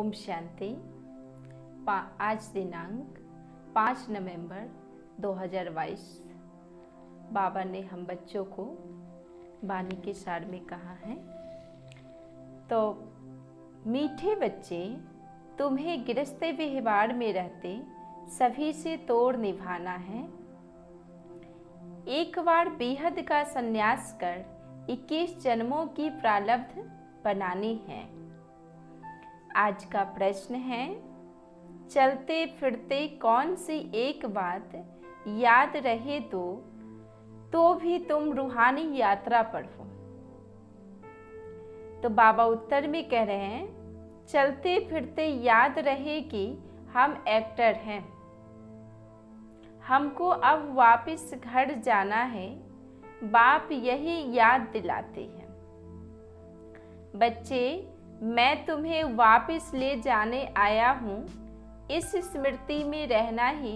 ओम शांति। आज दिनांक 5 नवंबर 2022। बाबा ने हम बच्चों को वाणी के सार में कहा है, तो मीठे बच्चे, तुम्हें गृहस्थ व्यवहार में रहते सभी से तोड़ निभाना है। एक बार बेहद का संन्यास कर 21 जन्मों की प्रारब्ध बनानी है। आज का प्रश्न है, चलते फिरते कौन सी एक बात याद रहे तो भी तुम रूहानी यात्रा पर हो। तो बाबा उत्तर में कह रहे हैं, चलते फिरते याद रहे कि हम एक्टर हैं, हमको अब वापस घर जाना है। बाप यही याद दिलाते हैं। बच्चे, मैं तुम्हें वापस ले जाने आया हूँ। इस स्मृति में रहना ही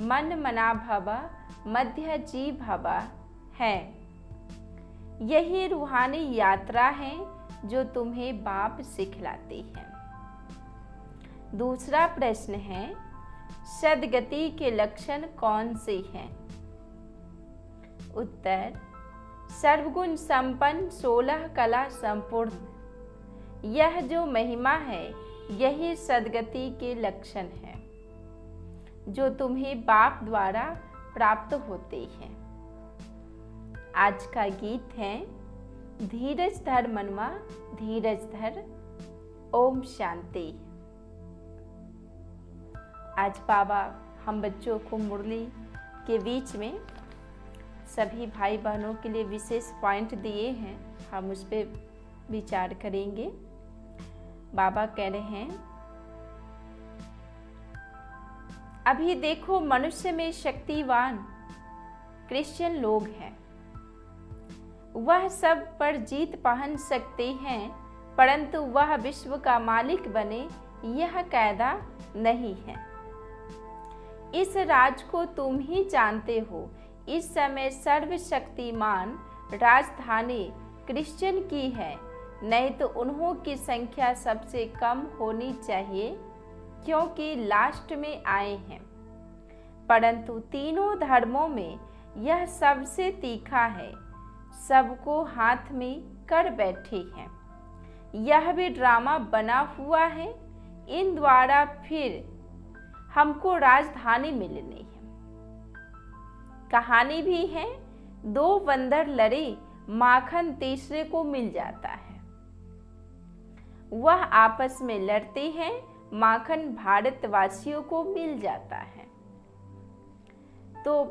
मन मना भवा मध्य जी भवा है। यही रूहानी यात्रा है जो तुम्हें बाप सिखलाते हैं। दूसरा प्रश्न है, सद्गति के लक्षण कौन से हैं? उत्तर, सर्वगुण संपन्न 16 कला संपूर्ण। यह जो महिमा है यही सद्गति के लक्षण है जो तुम्हें बाप द्वारा प्राप्त होते हैं। आज का गीत है, धीरज धर मनवा धीरज धर। ओम शांति। आज बाबा हम बच्चों को मुरली के बीच में सभी भाई बहनों के लिए विशेष पॉइंट दिए हैं, हम उस पर विचार करेंगे। बाबा कह रहे हैं, अभी देखो मनुष्य में शक्तिवान क्रिश्चियन लोग हैं, वह सब पर जीत पहन सकते हैं, परंतु वह विश्व का मालिक बने यह कायदा नहीं है। इस राज को तुम ही जानते हो। इस समय सर्वशक्तिमान राजधानी क्रिश्चियन की है, नहीं तो उन्हों की संख्या सबसे कम होनी चाहिए, क्योंकि लास्ट में आए हैं। परंतु तीनों धर्मों में यह सबसे तीखा है, सबको हाथ में कर बैठे हैं। यह भी ड्रामा बना हुआ है, इन द्वारा फिर हमको राजधानी मिलनी है। कहानी भी है, दो बंदर लड़े, माखन तीसरे को मिल जाता है। वह आपस में लड़ते हैं, माखन भारतवासियों को मिल जाता है। तो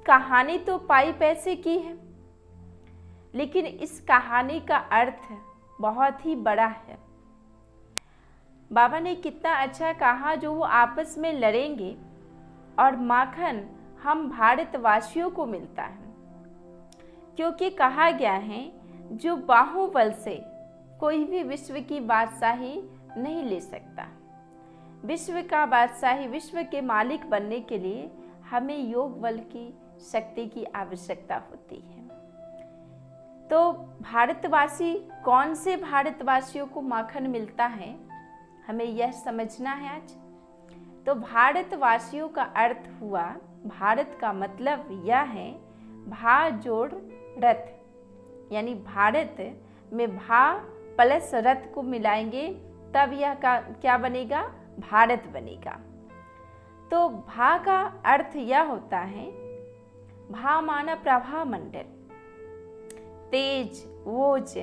कहानी तो पाई पैसे की है, लेकिन इस कहानी का अर्थ बहुत ही बड़ा है। बाबा ने कितना अच्छा कहा, जो वो आपस में लड़ेंगे और माखन हम भारतवासियों को मिलता है, क्योंकि कहा गया है, जो बाहुबल से कोई भी विश्व की बादशाही नहीं ले सकता। विश्व का बादशाही, विश्व के मालिक बनने के लिए हमें योग बल की शक्ति की आवश्यकता होती है। तो भारतवासी, कौन से भारतवासियों को माखन मिलता है, हमें यह समझना है आज। तो भारतवासियों का अर्थ हुआ, भारत का मतलब यह है भा जोड़ रथ, यानी भारत में भा प्लस रथ को मिलाएंगे तब यह क्या बनेगा? भारत बनेगा। तो भा का अर्थ यह होता है, भा माना प्रभा मंडल, तेज, ओज,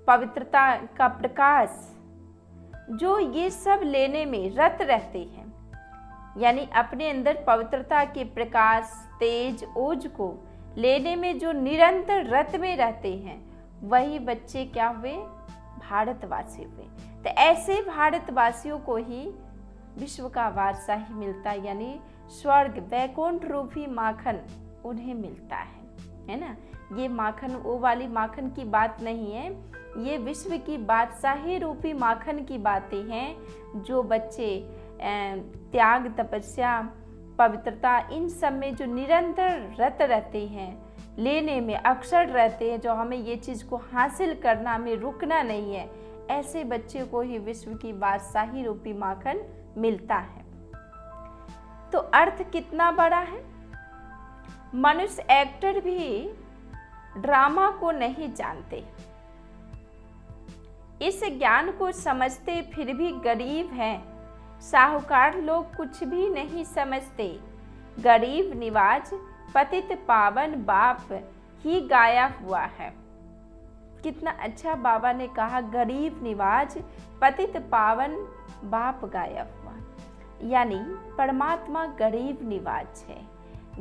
पवित्रता का प्रकाश, जो ये सब लेने में रत रहते हैं, यानी अपने अंदर पवित्रता के प्रकाश, तेज, ओज को लेने में जो निरंतर रत में रहते हैं, वही बच्चे क्या हुए? भारतवासी हुए। तो ऐसे भारतवासियों को ही विश्व का बादशाही मिलता है, यानी स्वर्ग वैकुंठ रूपी माखन उन्हें मिलता है ना। ये माखन वो वाली माखन की बात नहीं है, ये विश्व की बादशाही रूपी माखन की बातें हैं, जो बच्चे त्याग, तपस्या, पवित्रता, इन सब में जो निरंतर रत रहते हैं, लेने में अक्षर रहते हैं, जो हमें ये चीज़ को हासिल करना, हमें रुकना नहीं है, ऐसे बच्चे को ही विश्व की बादशाही रूपी माखन मिलता है। तो अर्थ कितना बड़ा है। मनुष्य एक्टर भी ड्रामा को नहीं जानते, इस ज्ञान को समझते फिर भी गरीब हैं। साहूकार लोग कुछ भी नहीं समझते, गरीब निवाज पतित पावन बाप ही गाया हुआ है। कितना अच्छा बाबा ने कहा, गरीब निवाज पतित पावन बाप गाया हुआ, यानी परमात्मा गरीब निवाज है,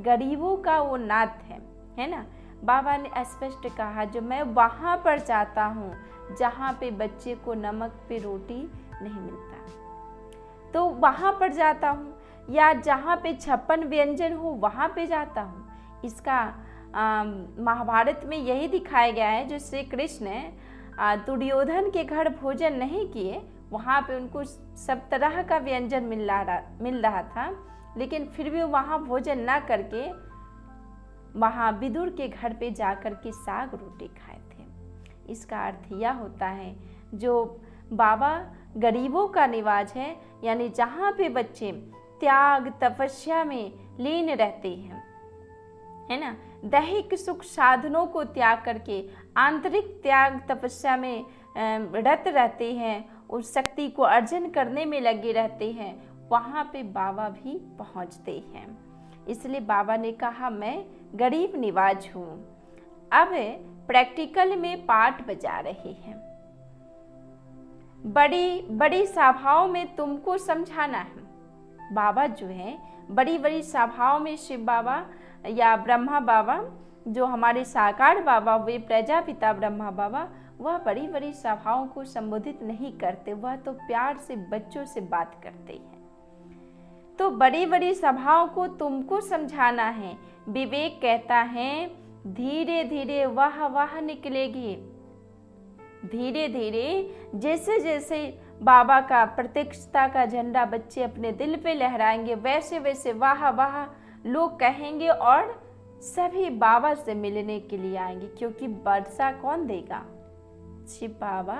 गरीबों का वो नाथ है ना। बाबा ने स्पष्ट कहा, जो मैं वहाँ पर जाता हूँ जहाँ पे बच्चे को नमक पे रोटी नहीं मिलता, तो वहाँ पर जाता हूँ, या जहाँ पे 56 व्यंजन हो वहाँ पे जाता हूँ। इसका महाभारत में यही दिखाया गया है, जो श्री कृष्ण दुर्योधन के घर भोजन नहीं किए, वहाँ पे उनको सब तरह का व्यंजन मिल रहा था, लेकिन फिर भी वहाँ भोजन ना करके वहाँ विदुर के घर पे जाकर के साग रोटी खाए थे। इसका अर्थ यह होता है, जो बाबा गरीबों का निवाज है, यानी जहाँ पे बच्चे त्याग तपस्या में लीन रहते हैं, है ना, दैहिक सुख साधनों को त्याग करके आंतरिक त्याग तपस्या में रत रहते हैं, उस शक्ति को अर्जन करने में लगे रहते हैं, वहाँ पे बाबा भी पहुँचते हैं। इसलिए बाबा ने कहा, मैं गरीब निवाज हूँ। अब प्रैक्टिकल में पाठ बजा रहे हैं। बड़ी बड़ी सभाओं में तुमको समझाना है। बाबा जो है बड़ी बड़ी सभाओं में, शिव बाबा या ब्रह्मा बाबा जो हमारे साकार बाबा वे प्रजापिता ब्रह्मा बाबा, वह बड़ी बड़ी सभाओं को संबोधित नहीं करते, वह तो प्यार से बच्चों से बात करते हैं। तो बड़ी बड़ी सभाओं को तुमको समझाना है। विवेक कहता है, धीरे धीरे वाह निकलेगी। धीरे धीरे जैसे जैसे बाबा का प्रत्यक्षता का झंडा बच्चे अपने दिल पे लहराएंगे, वैसे वैसे वाह वाह लोग कहेंगे और सभी बाबा से मिलने के लिए आएंगे, क्योंकि वर्षा कौन देगा? शिव बाबा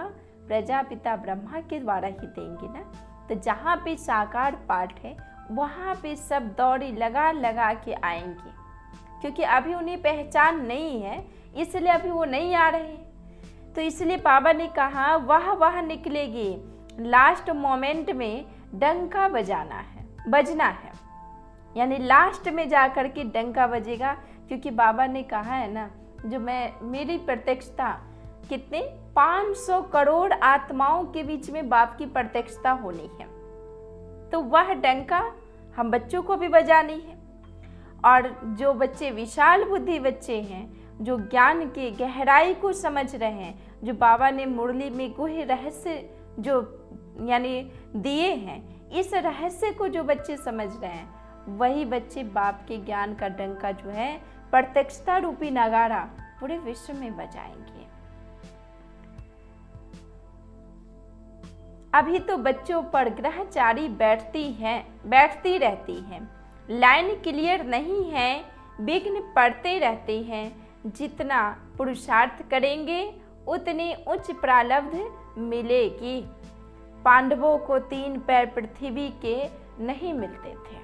प्रजापिता ब्रह्मा के द्वारा ही देंगे ना। तो जहाँ पे साकार पाठ है वहाँ पे सब दौड़ी लगा लगा के आएंगे, क्योंकि अभी उन्हें पहचान नहीं है, इसलिए अभी वो नहीं आ रहे। तो इसलिए बाबा ने कहा, वाह निकलेगी। लास्ट मोमेंट में डंका बजना है, यानी लास्ट में जा कर के डंका बजेगा, क्योंकि बाबा ने कहा है ना, जो मेरी प्रत्यक्षता कितने 500 करोड़ आत्माओं के बीच में बाप की प्रत्यक्षता होनी है। तो वह डंका हम बच्चों को भी बजानी है। और जो बच्चे विशाल बुद्धि बच्चे हैं, जो ज्ञान की गहराई को समझ रहे हैं, जो बाबा ने मुरली में गुह्य रहस्य जो यानी दिए हैं, इस रहस्य को जो बच्चे समझ रहे हैं, वही बच्चे बाप के ज्ञान का डंका जो है प्रत्यक्षता रूपी नगारा पूरे विश्व में बजाएंगे। अभी तो बच्चों पर ग्रहचारी बैठती रहती हैं, लाइन क्लियर नहीं है, विघ्न पड़ते रहते हैं। जितना पुरुषार्थ करेंगे उतनी उच्च प्रारब्ध मिलेगी। पांडवों को 3 पैर पृथ्वी के नहीं मिलते थे।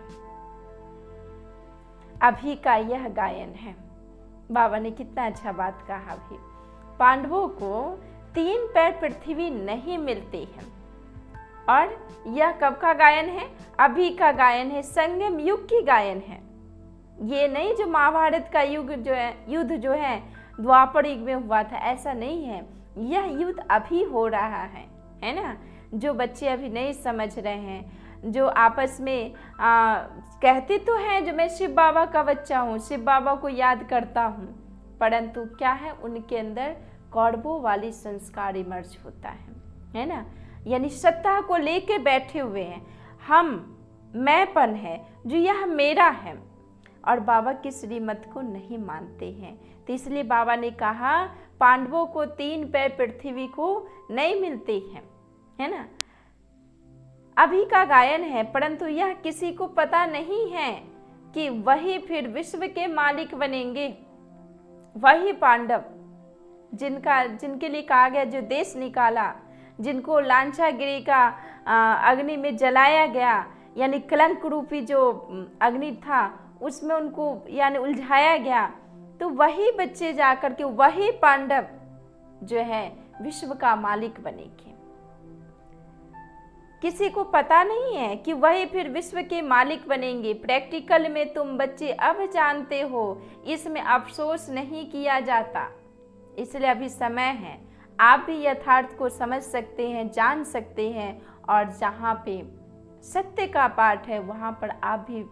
अभी का यह गायन है। बाबा ने कितना अच्छा बात कहा। अभी पांडवों को 3 पैर पृथ्वी नहीं मिलते हैं। और यह कब का गायन है? अभी का गायन है, संगम युग की गायन है। ये नहीं जो महाभारत का युद्ध जो है द्वापर युग में हुआ था, ऐसा नहीं है। यह युद्ध अभी हो रहा है ना। जो बच्चे अभी नहीं समझ रहे हैं, जो आपस में कहते तो हैं जो मैं शिव बाबा का बच्चा हूँ, शिव बाबा को याद करता हूँ, परंतु क्या है, उनके अंदर कौरवों वाली संस्कार इमर्ज होता है ना। यानी सत्ता को लेके बैठे हुए हैं, मैंपन है जो यह मेरा है, और बाबा की श्रीमत को नहीं मानते हैं। तो इसलिए बाबा ने कहा, पांडवों को 3 पैर पृथ्वी को नहीं मिलते हैं, है ना। अभी का गायन है, परंतु यह किसी को पता नहीं है कि वही फिर विश्व के मालिक बनेंगे। वही पांडव जिनके लिए कहा गया, जो देश निकाला, जिनको लांछागिरी का अग्नि में जलाया गया, यानी कलंक रूपी जो अग्नि था उसमें उनको यानी उलझाया गया, तो वही बच्चे जाकर के वही पांडव जो है विश्व का मालिक बनेंगे। किसी को पता नहीं है कि वही फिर विश्व के मालिक बनेंगे। प्रैक्टिकल में तुम बच्चे अब जानते हो, इसमें अफसोस नहीं किया जाता। इसलिए अभी समय है, आप भी यथार्थ को समझ सकते हैं, जान सकते हैं, और जहाँ पे सत्य का पाठ है वहाँ पर आप भी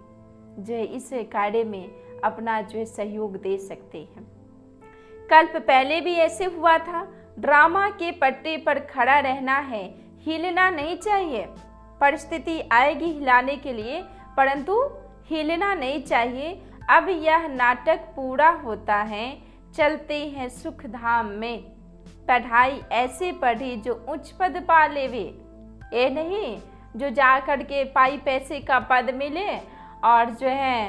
जो है इस कार्य में अपना जो है सहयोग दे सकते हैं। कल्प पहले भी ऐसे हुआ था। ड्रामा के पट्टे पर खड़ा रहना है, हिलना नहीं चाहिए। परिस्थिति आएगी हिलाने के लिए, परंतु हिलना नहीं चाहिए। अब यह नाटक पूरा होता है, चलते हैं सुख धाम में। पढ़ाई ऐसे पढ़ी जो उच्च पद पा लेवे, ये नहीं जो जा कर के पाई पैसे का पद मिले और जो है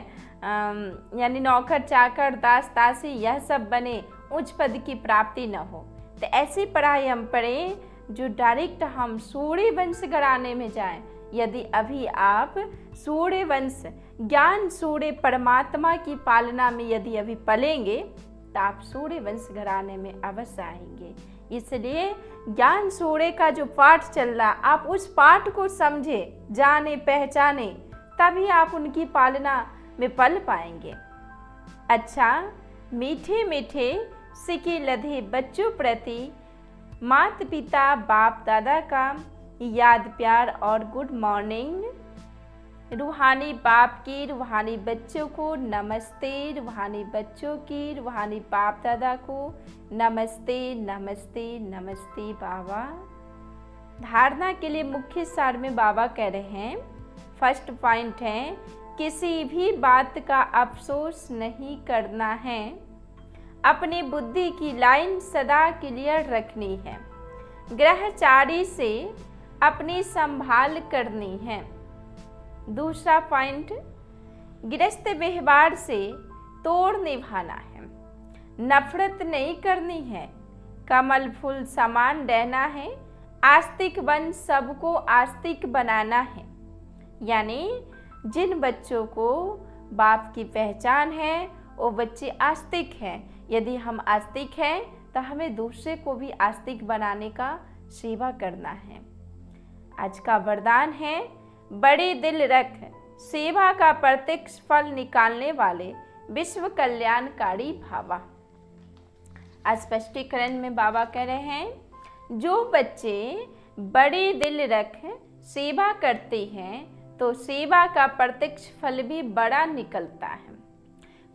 यानी नौकर चाकर दास दासी यह सब बने, उच्च पद की प्राप्ति न हो। तो ऐसी पढ़ाई हम पढ़ें जो डायरेक्ट हम सूर्य वंश घराने में जाएं। यदि अभी आप सूर्य वंश ज्ञान सूर्य परमात्मा की पालना में यदि अभी पलेंगे तो आप सूर्य वंश घराने में अवश्य आएंगे। इसलिए ज्ञान सूर्य का जो पाठ चल रहा, आप उस पाठ को समझे, जाने, पहचाने, तभी आप उनकी पालना में पल पाएंगे। अच्छा, मीठे मीठे सिके लधे बच्चों प्रति माता पिता बाप दादा का याद प्यार और गुड मॉर्निंग। रूहानी बाप की रूहानी बच्चों को नमस्ते, रूहानी बच्चों की रूहानी बाप दादा को नमस्ते नमस्ते नमस्ते बाबा। धारणा के लिए मुख्य सार में बाबा कह रहे हैं, फर्स्ट पॉइंट है, किसी भी बात का अफसोस नहीं करना है। अपनी बुद्धि की लाइन सदा क्लियर रखनी है। ग्रहचारी से अपनी संभाल करनी है। दूसरा पॉइंट, गृहस्थ व्यवहार से तोड़ निभाना है। नफरत नहीं करनी है, कमल फूल समान रहना है। आस्तिक बन सबको आस्तिक बनाना है। यानी जिन बच्चों को बाप की पहचान है वो बच्चे आस्तिक हैं। यदि हम आस्तिक हैं तो हमें दूसरे को भी आस्तिक बनाने का सेवा करना है। आज का वरदान है, बड़े दिल रख सेवा का प्रत्यक्ष फल निकालने वाले विश्व कल्याणकारी भावा। स्पष्टीकरण में बाबा कह रहे हैं, जो बच्चे बड़े दिल रख सेवा करते हैं तो सेवा का प्रत्यक्ष फल भी बड़ा निकलता है।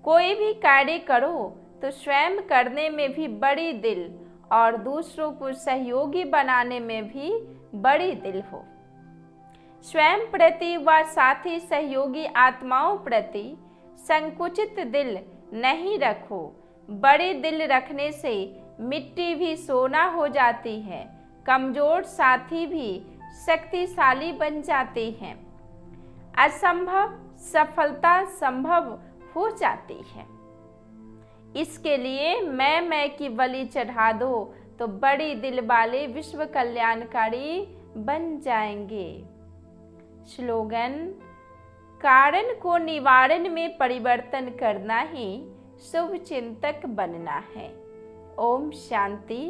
कोई भी कार्य करो तो स्वयं करने में भी बड़ी दिल और दूसरों को सहयोगी बनाने में भी बड़ी दिल हो। स्वयं प्रति व साथी सहयोगी आत्माओं प्रति संकुचित दिल नहीं रखो। बड़े दिल रखने से मिट्टी भी सोना हो जाती है, कमजोर साथी भी शक्तिशाली बन जाते हैं, असंभव सफलता संभव हो जाती है। इसके लिए मैं की बलि चढ़ा दो तो बड़ी दिल वाले विश्व कल्याणकारी बन जाएंगे। स्लोगन, कारण को निवारण में परिवर्तन करना ही शुभ चिंतक बनना है। ओम शांति।